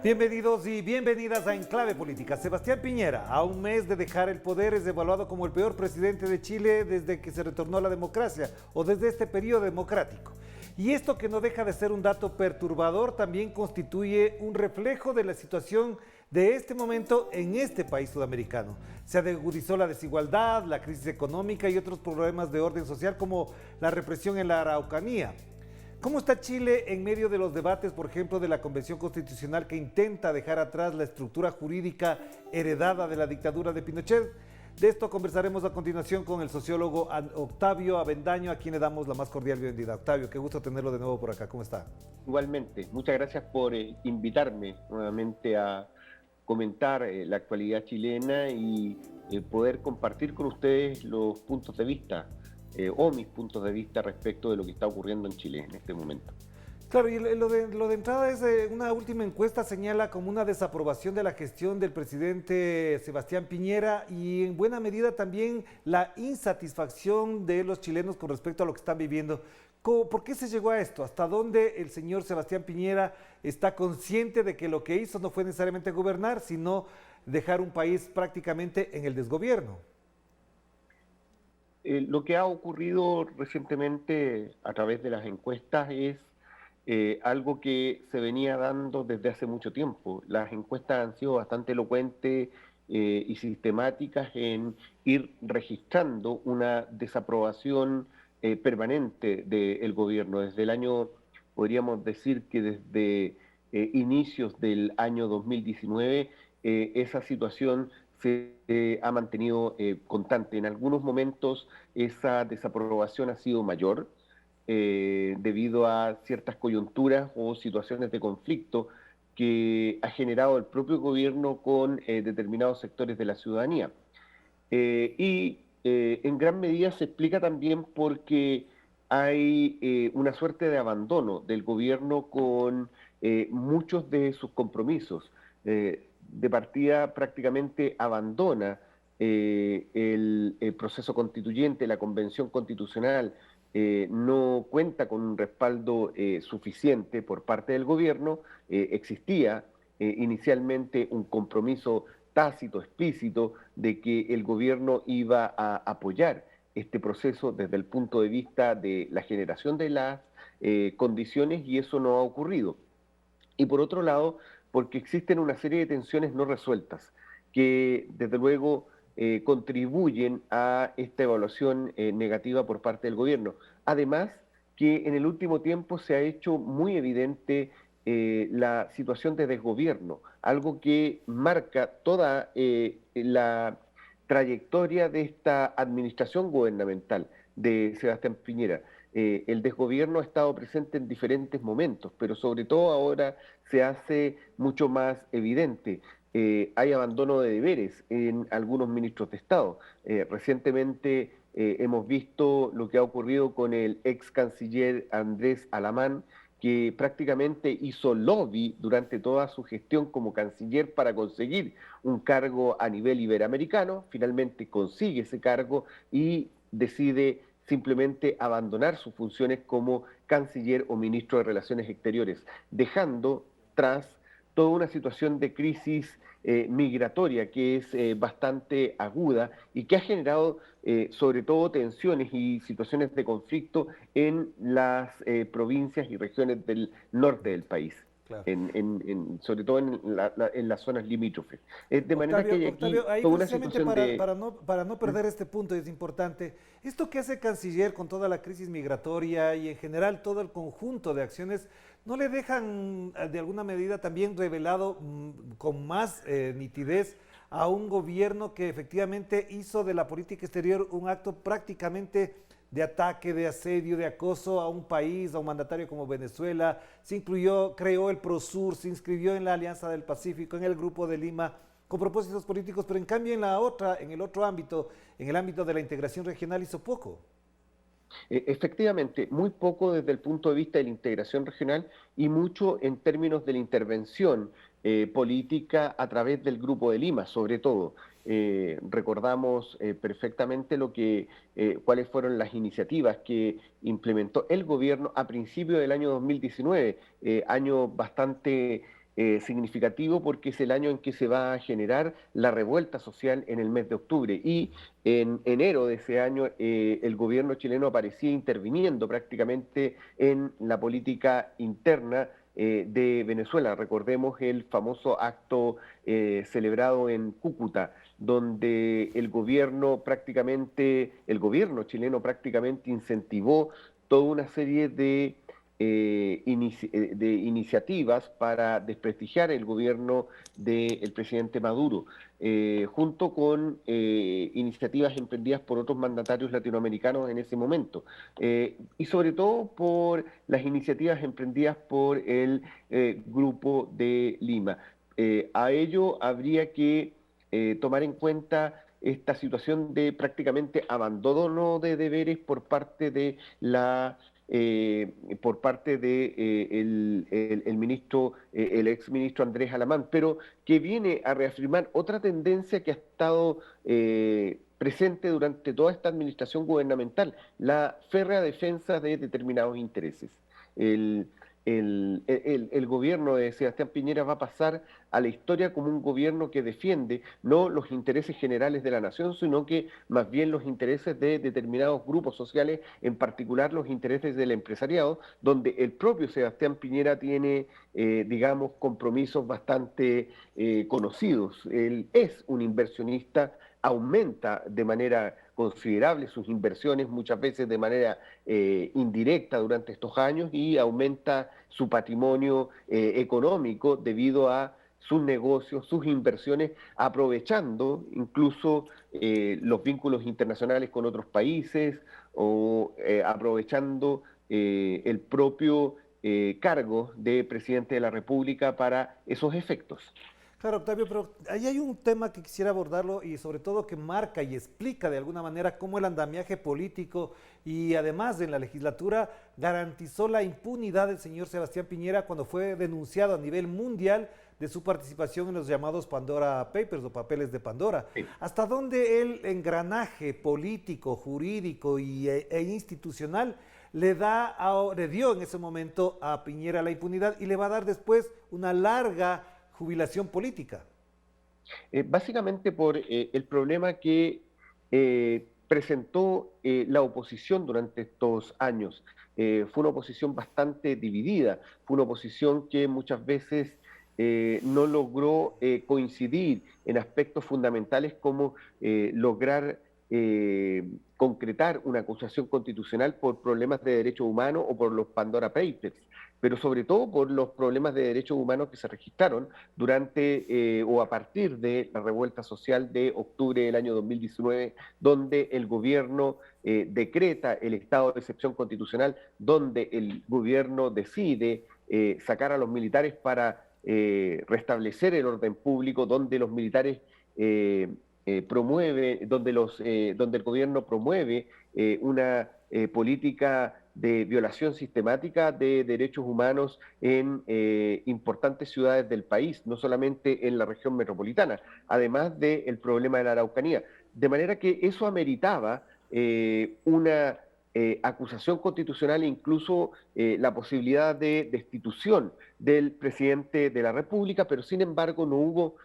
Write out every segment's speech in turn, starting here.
Bienvenidos y bienvenidas a Enclave Política. Sebastián Piñera, a un mes de dejar el poder, es evaluado como el peor presidente de Chile desde que se retornó a la democracia o desde este periodo democrático. Y esto, que no deja de ser un dato perturbador, también constituye un reflejo de la situación de este momento en este país sudamericano. Se agudizó la desigualdad, la crisis económica y otros problemas de orden social como la represión en la Araucanía. ¿Cómo está Chile en medio de los debates, por ejemplo, de la Convención Constitucional que intenta dejar atrás la estructura jurídica heredada de la dictadura de Pinochet? De esto conversaremos a continuación con el sociólogo Octavio Avendaño, a quien le damos la más cordial bienvenida. Octavio, qué gusto tenerlo de nuevo por acá. ¿Cómo está? Igualmente, muchas gracias por invitarme nuevamente a comentar la actualidad chilena y poder compartir con ustedes los puntos de vista o mis puntos de vista respecto de lo que está ocurriendo en Chile en este momento. Claro, y lo de entrada es una última encuesta señala como una desaprobación de la gestión del presidente Sebastián Piñera y en buena medida también la insatisfacción de los chilenos con respecto a lo que están viviendo. ¿Por qué se llegó a esto? ¿Hasta dónde el señor Sebastián Piñera está consciente de que lo que hizo no fue necesariamente gobernar, sino dejar un país prácticamente en el desgobierno? Lo que ha ocurrido recientemente a través de las encuestas es algo que se venía dando desde hace mucho tiempo. Las encuestas han sido bastante elocuentes y sistemáticas en ir registrando una desaprobación permanente del gobierno. Desde el año, podríamos decir que desde inicios del año 2019, esa situación se ha mantenido constante. En algunos momentos esa desaprobación ha sido mayor debido a ciertas coyunturas o situaciones de conflicto que ha generado el propio gobierno con determinados sectores de la ciudadanía. En gran medida se explica también porque hay una suerte de abandono del gobierno con muchos de sus compromisos. De partida prácticamente abandona el proceso constituyente, la convención constitucional, no cuenta con un respaldo suficiente por parte del gobierno. Existía inicialmente un compromiso tácito, explícito, de que el gobierno iba a apoyar este proceso desde el punto de vista de la generación de las condiciones, y eso no ha ocurrido. Y por otro lado, porque existen una serie de tensiones no resueltas que desde luego contribuyen a esta evaluación negativa por parte del gobierno. Además, que en el último tiempo se ha hecho muy evidente la situación de desgobierno, algo que marca toda la trayectoria de esta administración gubernamental de Sebastián Piñera. El desgobierno ha estado presente en diferentes momentos, pero sobre todo ahora se hace mucho más evidente. Hay abandono de deberes en algunos ministros de Estado. Recientemente hemos visto lo que ha ocurrido con el ex canciller Andrés Alamán, que prácticamente hizo lobby durante toda su gestión como canciller para conseguir un cargo a nivel iberoamericano. Finalmente consigue ese cargo y decide simplemente abandonar sus funciones como canciller o ministro de Relaciones Exteriores, dejando tras toda una situación de crisis migratoria que es bastante aguda y que ha generado sobre todo tensiones y situaciones de conflicto en las provincias y regiones del norte del país. Claro. Sobre todo en las zonas limítrofes. De manera que Octavio, hay aquí Octavio, ahí toda una precisamente situación de... para no perder este punto es importante, esto que hace el canciller con toda la crisis migratoria y en general todo el conjunto de acciones, ¿no le dejan de alguna medida también revelado con más nitidez a un gobierno que efectivamente hizo de la política exterior un acto prácticamente de ataque, de asedio, de acoso a un país, a un mandatario como Venezuela? Se incluyó, creó el Prosur, se inscribió en la Alianza del Pacífico, en el Grupo de Lima, con propósitos políticos, pero en cambio en el otro ámbito, en el ámbito de la integración regional, hizo poco. Efectivamente, muy poco desde el punto de vista de la integración regional y mucho en términos de la intervención política a través del Grupo de Lima, sobre todo. Recordamos perfectamente cuáles fueron las iniciativas que implementó el gobierno a principios del año 2019, año bastante significativo porque es el año en que se va a generar la revuelta social en el mes de octubre. Y en enero de ese año el gobierno chileno aparecía interviniendo prácticamente en la política interna de Venezuela. Recordemos el famoso acto celebrado en Cúcuta, donde el gobierno chileno prácticamente incentivó toda una serie de iniciativas para desprestigiar el gobierno del presidente Maduro, junto con iniciativas emprendidas por otros mandatarios latinoamericanos en ese momento, y sobre todo por las iniciativas emprendidas por el Grupo de Lima. A ello habría que tomar en cuenta esta situación de prácticamente abandono de deberes por parte de el ministro, el ex ministro Andrés Alamán, pero que viene a reafirmar otra tendencia que ha estado presente durante toda esta administración gubernamental, la férrea defensa de determinados intereses. El, el gobierno de Sebastián Piñera va a pasar a la historia como un gobierno que defiende no los intereses generales de la nación, sino que más bien los intereses de determinados grupos sociales, en particular los intereses del empresariado, donde el propio Sebastián Piñera tiene, digamos, compromisos bastante conocidos. Él es un inversionista, aumenta de manera considerable sus inversiones, muchas veces de manera indirecta durante estos años, y aumenta su patrimonio económico debido a sus negocios, sus inversiones, aprovechando incluso los vínculos internacionales con otros países o aprovechando el propio cargo de presidente de la República para esos efectos. Claro, Octavio, pero ahí hay un tema que quisiera abordarlo y sobre todo que marca y explica de alguna manera cómo el andamiaje político y además en la legislatura garantizó la impunidad del señor Sebastián Piñera cuando fue denunciado a nivel mundial de su participación en los llamados Pandora Papers o papeles de Pandora. Sí. ¿Hasta dónde el engranaje político, jurídico e institucional le dio en ese momento a Piñera la impunidad y le va a dar después una larga jubilación política? Básicamente por el problema que presentó la oposición durante estos años. Fue una oposición bastante dividida, fue una oposición que muchas veces no logró coincidir en aspectos fundamentales como lograr concretar una acusación constitucional por problemas de derechos humanos o por los Pandora Papers, pero sobre todo por los problemas de derechos humanos que se registraron durante o a partir de la revuelta social de octubre del año 2019, donde el gobierno decreta el estado de excepción constitucional, donde el gobierno decide sacar a los militares para restablecer el orden público, donde los militares donde el gobierno promueve una política de violación sistemática de derechos humanos en importantes ciudades del país, no solamente en la región metropolitana, además del problema de la Araucanía. De manera que eso ameritaba una acusación constitucional e incluso la posibilidad de destitución del presidente de la República, pero sin embargo no hubo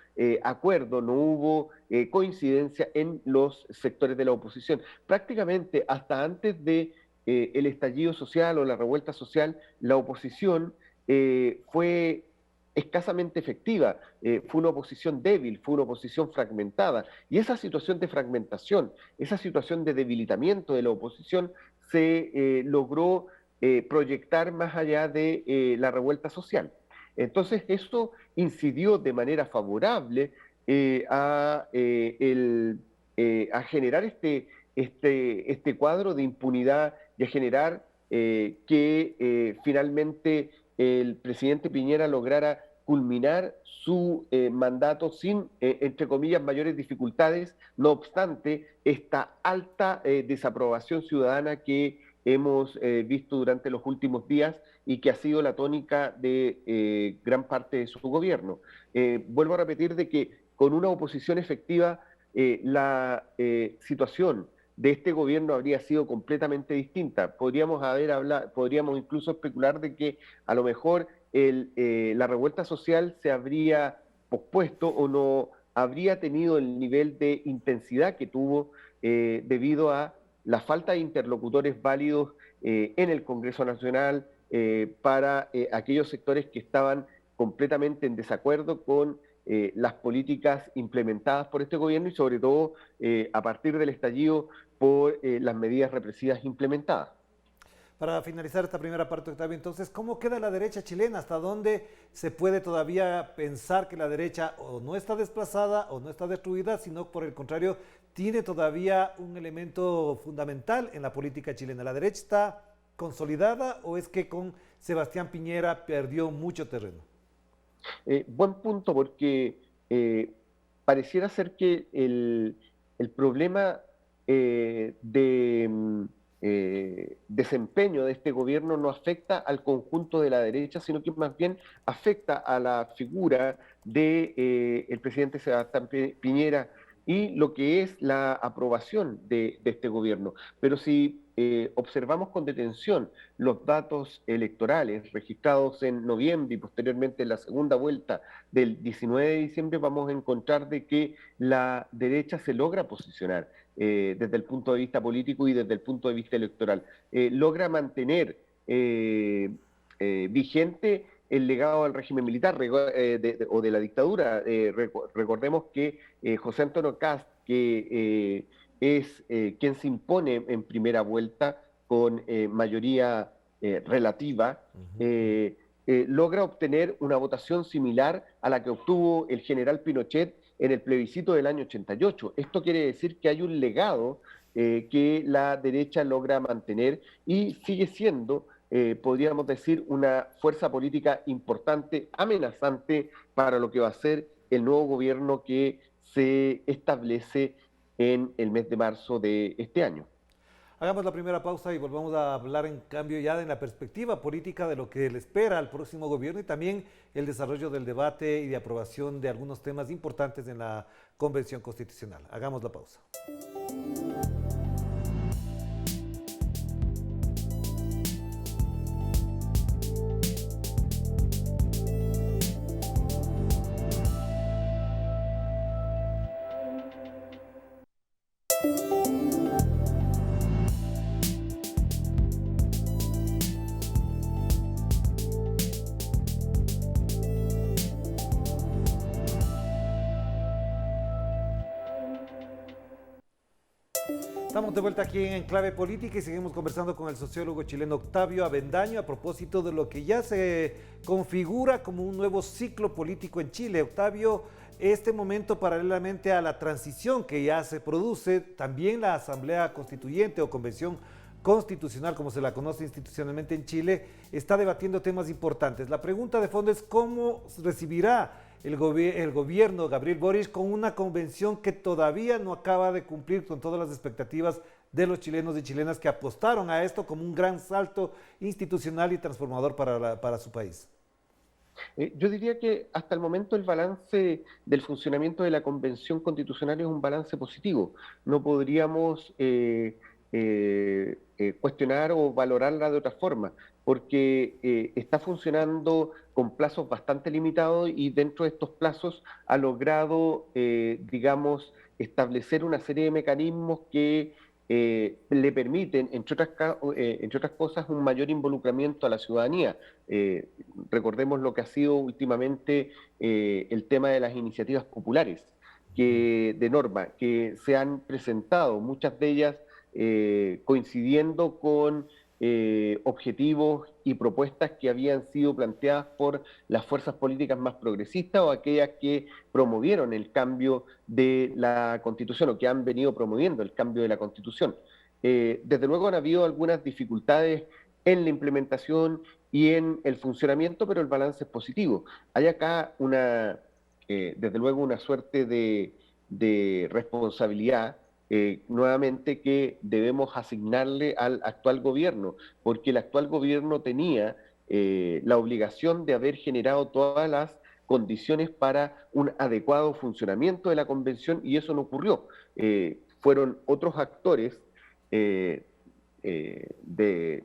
acuerdo, no hubo coincidencia en los sectores de la oposición. Prácticamente hasta antes de el estallido social o la revuelta social, la oposición fue escasamente efectiva, fue una oposición débil, fue una oposición fragmentada, y esa situación de fragmentación, esa situación de debilitamiento de la oposición se logró proyectar más allá de la revuelta social. Entonces, esto incidió de manera favorable a generar este cuadro de impunidad y a generar que finalmente el presidente Piñera lograra culminar su mandato sin, entre comillas, mayores dificultades, no obstante esta alta desaprobación ciudadana que hemos visto durante los últimos días y que ha sido la tónica de gran parte de su gobierno. Vuelvo a repetir de que con una oposición efectiva la situación de este gobierno habría sido completamente distinta. Podríamos incluso especular de que a lo mejor la revuelta social se habría pospuesto o no habría tenido el nivel de intensidad que tuvo debido a la falta de interlocutores válidos en el Congreso Nacional para aquellos sectores que estaban completamente en desacuerdo con las políticas implementadas por este gobierno y sobre todo a partir del estallido por las medidas represivas implementadas. Para finalizar esta primera parte, Octavio, entonces, ¿cómo queda la derecha chilena? ¿Hasta dónde se puede todavía pensar que la derecha o no está desplazada o no está destruida, sino por el contrario, tiene todavía un elemento fundamental en la política chilena? ¿La derecha está consolidada o es que con Sebastián Piñera perdió mucho terreno? Buen punto, porque pareciera ser que el problema de desempeño de este gobierno no afecta al conjunto de la derecha, sino que más bien afecta a la figura de el presidente Sebastián Piñera y lo que es la aprobación de este gobierno. Pero si observamos con detención los datos electorales registrados en noviembre y posteriormente en la segunda vuelta del 19 de diciembre, vamos a encontrar de que la derecha se logra posicionar desde el punto de vista político y desde el punto de vista electoral. Logra mantener vigente el legado del régimen militar o de la dictadura. Recordemos que José Antonio Kast, que es quien se impone en primera vuelta con mayoría relativa, logra obtener una votación similar a la que obtuvo el general Pinochet en el plebiscito del año 88. Esto quiere decir que hay un legado que la derecha logra mantener y sigue siendo, podríamos decir, una fuerza política importante, amenazante para lo que va a ser el nuevo gobierno que se establece en el mes de marzo de este año. Hagamos la primera pausa y volvamos a hablar en cambio ya de la perspectiva política de lo que le espera al próximo gobierno y también el desarrollo del debate y de aprobación de algunos temas importantes en la Convención Constitucional. Hagamos la pausa. Estamos de vuelta aquí en Clave Política y seguimos conversando con el sociólogo chileno Octavio Avendaño a propósito de lo que ya se configura como un nuevo ciclo político en Chile. Octavio, este momento paralelamente a la transición que ya se produce, también la Asamblea Constituyente o Convención Constitucional, como se la conoce institucionalmente en Chile, está debatiendo temas importantes. La pregunta de fondo es cómo recibirá el gobierno Gabriel Boric con una convención que todavía no acaba de cumplir con todas las expectativas de los chilenos y chilenas que apostaron a esto como un gran salto institucional y transformador para su país. Yo diría que hasta el momento el balance del funcionamiento de la Convención Constitucional es un balance positivo. No podríamos cuestionar o valorarla de otra forma, porque está funcionando con plazos bastante limitados y dentro de estos plazos ha logrado, digamos, establecer una serie de mecanismos que le permiten, entre otras cosas, un mayor involucramiento a la ciudadanía. Recordemos lo que ha sido últimamente el tema de las iniciativas populares de norma, que se han presentado, muchas de ellas coincidiendo con objetivos y propuestas que habían sido planteadas por las fuerzas políticas más progresistas o aquellas que promovieron el cambio de la Constitución o que han venido promoviendo el cambio de la Constitución. Desde luego han habido algunas dificultades en la implementación y en el funcionamiento, pero el balance es positivo. Hay acá desde luego una suerte de responsabilidad nuevamente que debemos asignarle al actual gobierno, porque el actual gobierno tenía la obligación de haber generado todas las condiciones para un adecuado funcionamiento de la convención y eso no ocurrió. Fueron otros actores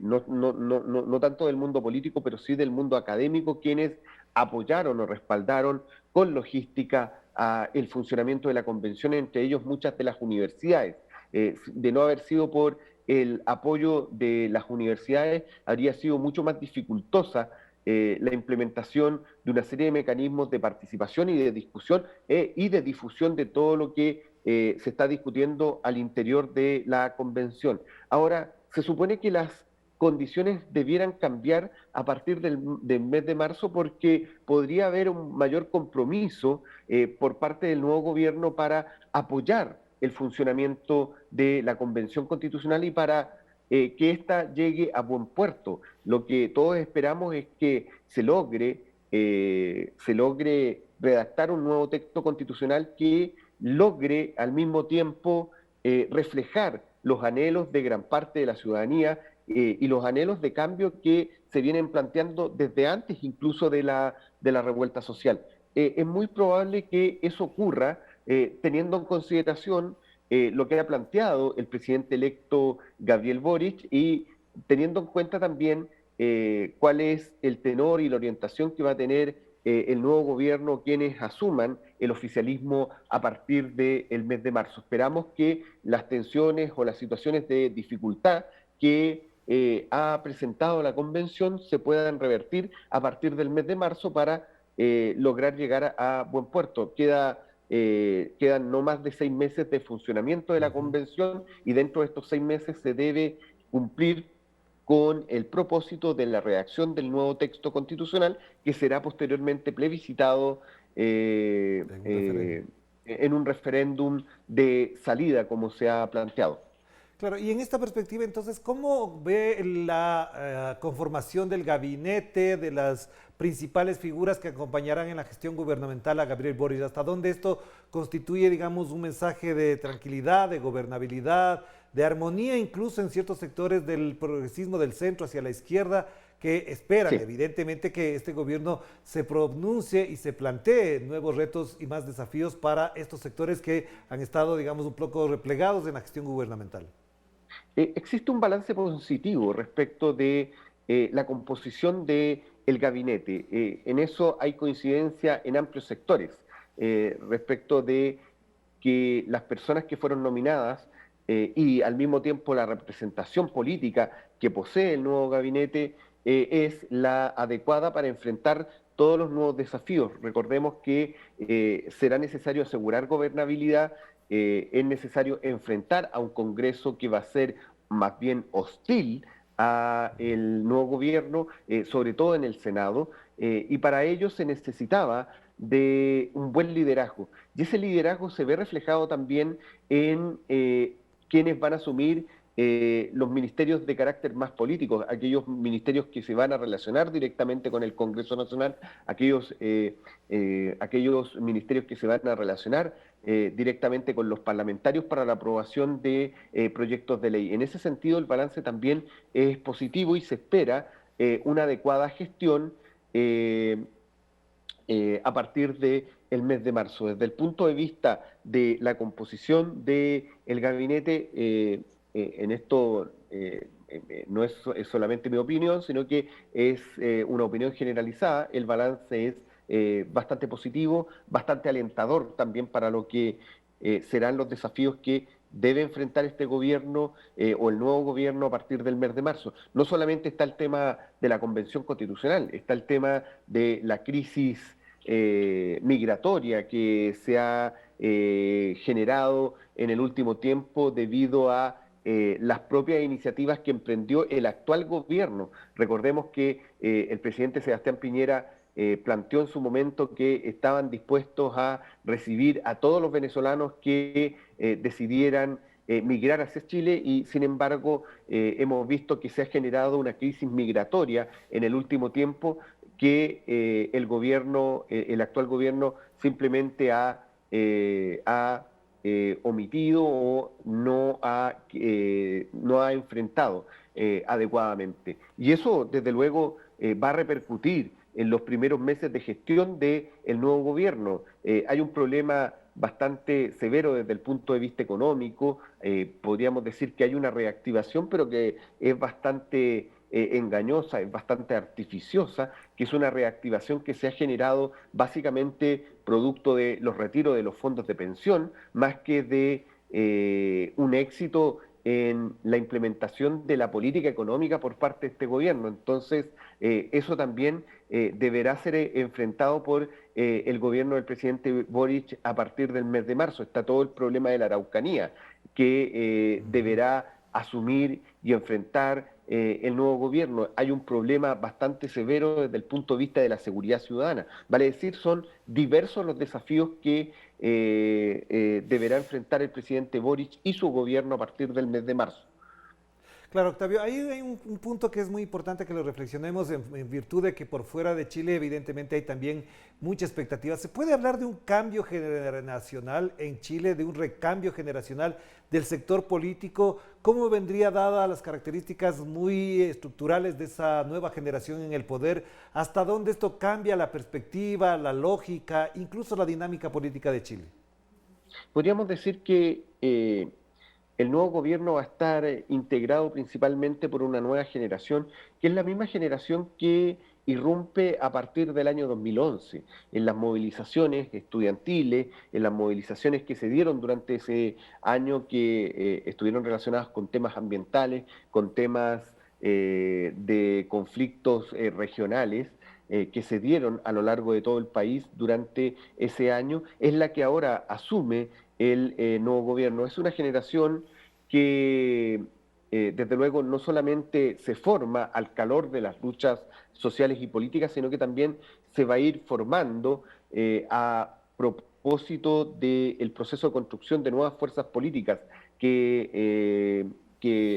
no tanto del mundo político, pero sí del mundo académico, quienes apoyaron o respaldaron con logística el funcionamiento de la convención, entre ellos muchas de las universidades. De no haber sido por el apoyo de las universidades, habría sido mucho más dificultosa la implementación de una serie de mecanismos de participación y de discusión y de difusión de todo lo que se está discutiendo al interior de la convención. Ahora, se supone que las condiciones debieran cambiar a partir del mes de marzo porque podría haber un mayor compromiso por parte del nuevo gobierno para apoyar el funcionamiento de la Convención Constitucional y para que ésta llegue a buen puerto. Lo que todos esperamos es que se logre redactar un nuevo texto constitucional que logre al mismo tiempo reflejar los anhelos de gran parte de la ciudadanía y los anhelos de cambio que se vienen planteando desde antes incluso de la revuelta social. Es muy probable que eso ocurra teniendo en consideración lo que ha planteado el presidente electo Gabriel Boric y teniendo en cuenta también cuál es el tenor y la orientación que va a tener el nuevo gobierno quienes asuman el oficialismo a partir del mes de marzo. Esperamos que las tensiones o las situaciones de dificultad que ha presentado la convención se puedan revertir a partir del mes de marzo para lograr llegar a buen puerto. Quedan no más de 6 meses de funcionamiento de la convención y dentro de estos 6 meses se debe cumplir con el propósito de la redacción del nuevo texto constitucional que será posteriormente plebiscitado en un referéndum de salida, como se ha planteado. Claro, y en esta perspectiva, entonces, ¿cómo ve la conformación del gabinete, de las principales figuras que acompañarán en la gestión gubernamental a Gabriel Boric? ¿Hasta dónde esto constituye, digamos, un mensaje de tranquilidad, de gobernabilidad, de armonía, incluso en ciertos sectores del progresismo del centro hacia la izquierda, que esperan, Sí. evidentemente, que este gobierno se pronuncie y se plantee nuevos retos y más desafíos para estos sectores que han estado, digamos, un poco replegados en la gestión gubernamental? Existe un balance positivo respecto de la composición del gabinete. En eso hay coincidencia en amplios sectores respecto de que las personas que fueron nominadas y al mismo tiempo la representación política que posee el nuevo gabinete es la adecuada para enfrentar todos los nuevos desafíos. Recordemos que será necesario asegurar gobernabilidad, es necesario enfrentar a un Congreso que va a ser más bien hostil a el nuevo gobierno, sobre todo en el Senado, y para ello se necesitaba de un buen liderazgo. Y ese liderazgo se ve reflejado también en quienes van a asumir los ministerios de carácter más político, aquellos ministerios que se van a relacionar directamente con el Congreso Nacional, aquellos ministerios que se van a relacionar directamente con los parlamentarios para la aprobación de proyectos de ley. En ese sentido, el balance también es positivo y se espera una adecuada gestión a partir del mes de marzo. Desde el punto de vista de la composición del gabinete, en esto no es solamente mi opinión, sino que es una opinión generalizada. El balance es bastante positivo, bastante alentador también para lo que serán los desafíos que debe enfrentar este gobierno o el nuevo gobierno a partir del mes de marzo. No solamente está el tema de la Convención Constitucional, está el tema de la crisis migratoria que se ha generado en el último tiempo debido a las propias iniciativas que emprendió el actual gobierno. Recordemos que el presidente Sebastián Piñera planteó en su momento que estaban dispuestos a recibir a todos los venezolanos que decidieran migrar hacia Chile y sin embargo hemos visto que se ha generado una crisis migratoria en el último tiempo que el actual gobierno simplemente ha omitido o no ha enfrentado adecuadamente. Y eso, desde luego, va a repercutir en los primeros meses de gestión del nuevo gobierno. Hay un problema bastante severo desde el punto de vista económico. Podríamos decir que hay una reactivación, pero que es bastante engañosa, es bastante artificiosa, que es una reactivación que se ha generado básicamente producto de los retiros de los fondos de pensión, más que de un éxito en la implementación de la política económica por parte de este gobierno. Entonces, eso también deberá ser enfrentado por el gobierno del presidente Boric a partir del mes de marzo. Está todo el problema de la Araucanía, que deberá asumir y enfrentar el nuevo gobierno. Hay un problema bastante severo desde el punto de vista de la seguridad ciudadana. Vale decir, son diversos los desafíos que deberá enfrentar el presidente Boric y su gobierno a partir del mes de marzo. Claro, Octavio, ahí hay un punto que es muy importante que lo reflexionemos en virtud de que por fuera de Chile evidentemente hay también mucha expectativa. ¿Se puede hablar de un cambio generacional en Chile, de un recambio generacional del sector político? ¿Cómo vendría dadas las características muy estructurales de esa nueva generación en el poder? ¿Hasta dónde esto cambia la perspectiva, la lógica, incluso la dinámica política de Chile? Podríamos decir que el nuevo gobierno va a estar integrado principalmente por una nueva generación, que es la misma generación que irrumpe a partir del año 2011, en las movilizaciones estudiantiles, en las movilizaciones que se dieron durante ese año que estuvieron relacionadas con temas ambientales, con temas de conflictos regionales que se dieron a lo largo de todo el país durante ese año, es la que ahora asume el nuevo gobierno. Es una generación que, desde luego, no solamente se forma al calor de las luchas sociales y políticas, sino que también se va a ir formando a propósito del proceso de construcción de nuevas fuerzas políticas que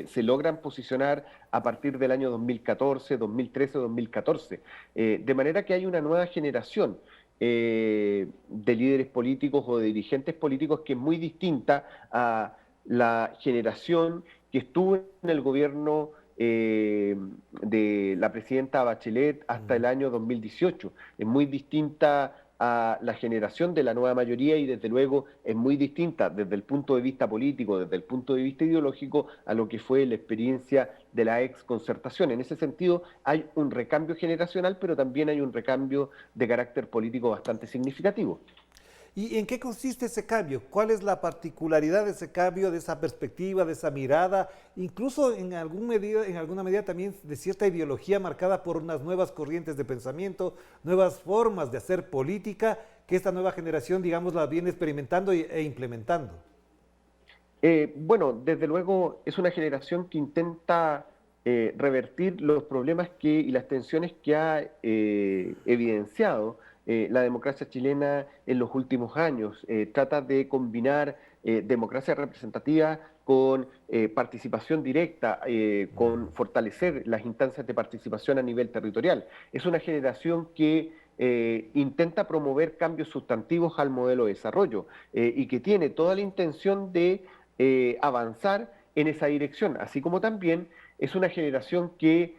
se logran posicionar a partir del año 2014, 2013, 2014. De manera que hay una nueva generación de líderes políticos o de dirigentes políticos que es muy distinta a la generación que estuvo en el gobierno de la presidenta Bachelet hasta el año 2018. Es muy distinta a la generación de la nueva mayoría y desde luego es muy distinta desde el punto de vista político, desde el punto de vista ideológico a lo que fue la experiencia de la ex concertación. En ese sentido hay un recambio generacional, pero también hay un recambio de carácter político bastante significativo. ¿Y en qué consiste ese cambio? ¿Cuál es la particularidad de ese cambio, de esa perspectiva, de esa mirada, incluso en alguna medida también de cierta ideología marcada por unas nuevas corrientes de pensamiento, nuevas formas de hacer política que esta nueva generación, digamos, la viene experimentando e implementando? Bueno, desde luego es una generación que intenta revertir los problemas y las tensiones que ha evidenciado la democracia chilena en los últimos años. Trata de combinar democracia representativa con participación directa, con fortalecer las instancias de participación a nivel territorial. Es una generación que intenta promover cambios sustantivos al modelo de desarrollo y que tiene toda la intención de avanzar en esa dirección, así como también es una generación que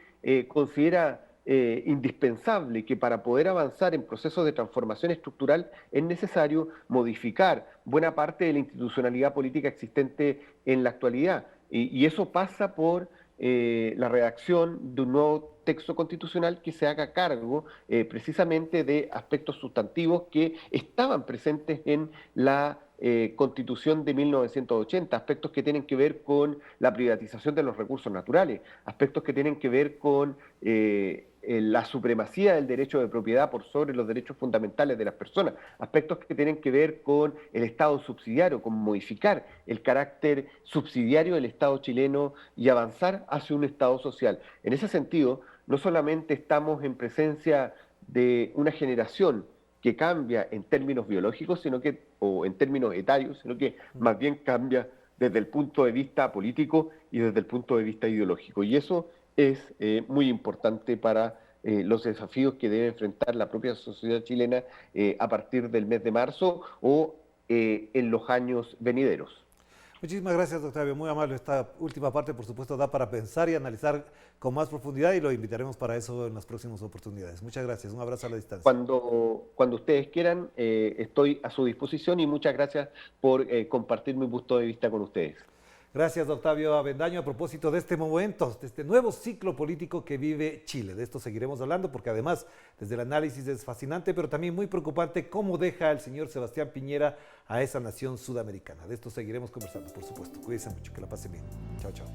considera indispensable que para poder avanzar en procesos de transformación estructural es necesario modificar buena parte de la institucionalidad política existente en la actualidad. Y eso pasa por la redacción de un nuevo texto constitucional que se haga cargo precisamente de aspectos sustantivos que estaban presentes en la Constitución de 1980, aspectos que tienen que ver con la privatización de los recursos naturales, aspectos que tienen que ver con la supremacía del derecho de propiedad por sobre los derechos fundamentales de las personas, aspectos que tienen que ver con el Estado subsidiario, con modificar el carácter subsidiario del Estado chileno y avanzar hacia un Estado social. En ese sentido, no solamente estamos en presencia de una generación que cambia en términos biológicos, o en términos etarios, sino que más bien cambia desde el punto de vista político y desde el punto de vista ideológico. Y eso es muy importante para los desafíos que debe enfrentar la propia sociedad chilena a partir del mes de marzo o en los años venideros. Muchísimas gracias, Octavio, muy amable. Esta última parte, por supuesto, da para pensar y analizar con más profundidad y lo invitaremos para eso en las próximas oportunidades. Muchas gracias, un abrazo a la distancia. Cuando ustedes quieran, estoy a su disposición y muchas gracias por compartir mi punto de vista con ustedes. Gracias, Octavio Avendaño. A propósito de este momento, de este nuevo ciclo político que vive Chile. De esto seguiremos hablando porque además, desde el análisis es fascinante, pero también muy preocupante cómo deja el señor Sebastián Piñera a esa nación sudamericana. De esto seguiremos conversando, por supuesto. Cuídense mucho, que la pasen bien. Chao, chao.